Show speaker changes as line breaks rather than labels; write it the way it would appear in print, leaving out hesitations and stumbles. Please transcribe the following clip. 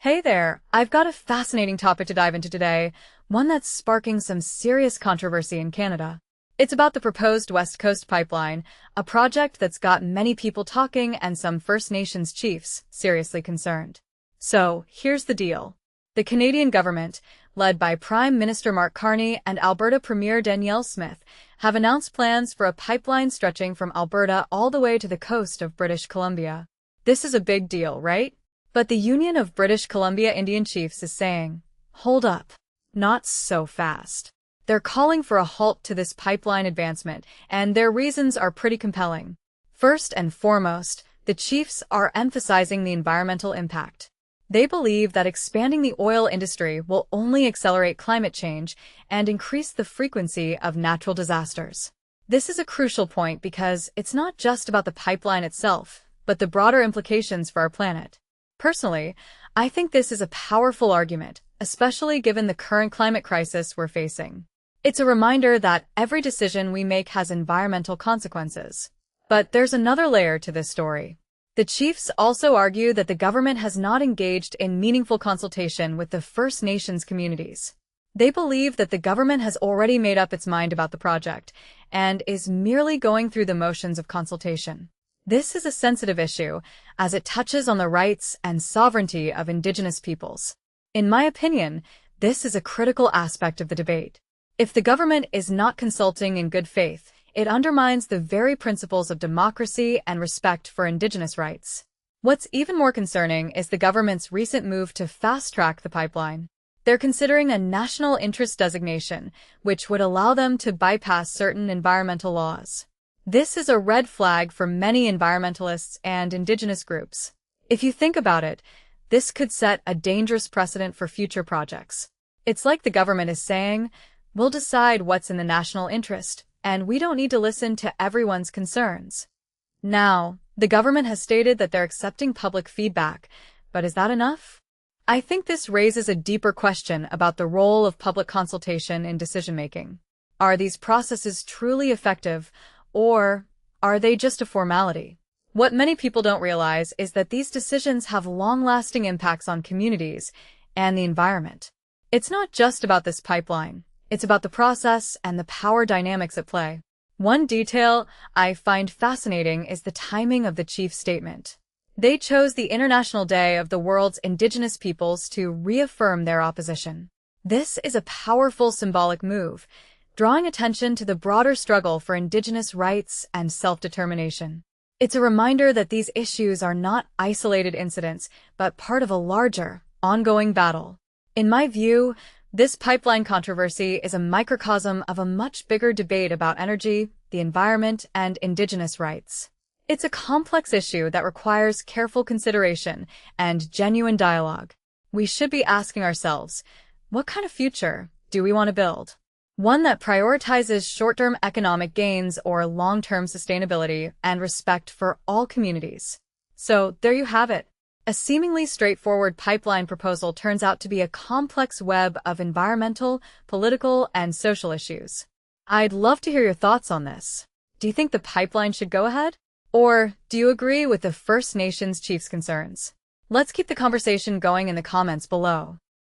Hey there, I've got a fascinating topic to dive into today, one that's sparking some serious controversy in Canada. It's about the proposed West Coast Pipeline, a project that's got many people talking and some First Nations chiefs seriously concerned. So, here's the deal. The Canadian government, led by Prime Minister Mark Carney and Alberta Premier Danielle Smith, have announced plans for a pipeline stretching from Alberta all the way to the coast of British Columbia. This is a big deal, right? But the Union of British Columbia Indian Chiefs is saying, hold up, not so fast. They're calling for a halt to this pipeline advancement, and their reasons are pretty compelling. First and foremost, the chiefs are emphasizing the environmental impact. They believe that expanding the oil industry will only accelerate climate change and increase the frequency of natural disasters. This is a crucial point because it's not just about the pipeline itself, but the broader implications for our planet. Personally, I think this is a powerful argument, especially given the current climate crisis we're facing. It's a reminder that every decision we make has environmental consequences. But there's another layer to this story. The chiefs also argue that the government has not engaged in meaningful consultation with the First Nations communities. They believe that the government has already made up its mind about the project and is merely going through the motions of consultation. This is a sensitive issue, as it touches on the rights and sovereignty of Indigenous peoples. In my opinion, this is a critical aspect of the debate. If the government is not consulting in good faith, it undermines the very principles of democracy and respect for Indigenous rights. What's even more concerning is the government's recent move to fast-track the pipeline. They're considering a national interest designation, which would allow them to bypass certain environmental laws. This is a red flag for many environmentalists and Indigenous groups. If you think about it, this could set a dangerous precedent for future projects. It's like the government is saying, we'll decide what's in the national interest, and we don't need to listen to everyone's concerns. Now, the government has stated that they're accepting public feedback, but is that enough? I think this raises a deeper question about the role of public consultation in decision-making. Are these processes truly effective, or are they just a formality? What many people don't realize is that these decisions have long-lasting impacts on communities and the environment. It's not just about this pipeline. It's about the process and the power dynamics at play. One detail I find fascinating is the timing of the chief's statement. They chose the International Day of the world's Indigenous peoples to reaffirm their opposition. This is a powerful symbolic move, drawing attention to the broader struggle for Indigenous rights and self-determination. It's a reminder that these issues are not isolated incidents, but part of a larger, ongoing battle. In my view, this pipeline controversy is a microcosm of a much bigger debate about energy, the environment, and Indigenous rights. It's a complex issue that requires careful consideration and genuine dialogue. We should be asking ourselves, what kind of future do we want to build? One that prioritizes short-term economic gains or long-term sustainability and respect for all communities. So, there you have it. A seemingly straightforward pipeline proposal turns out to be a complex web of environmental, political, and social issues. I'd love to hear your thoughts on this. Do you think the pipeline should go ahead? Or do you agree with the First Nations chiefs' concerns? Let's keep the conversation going in the comments below.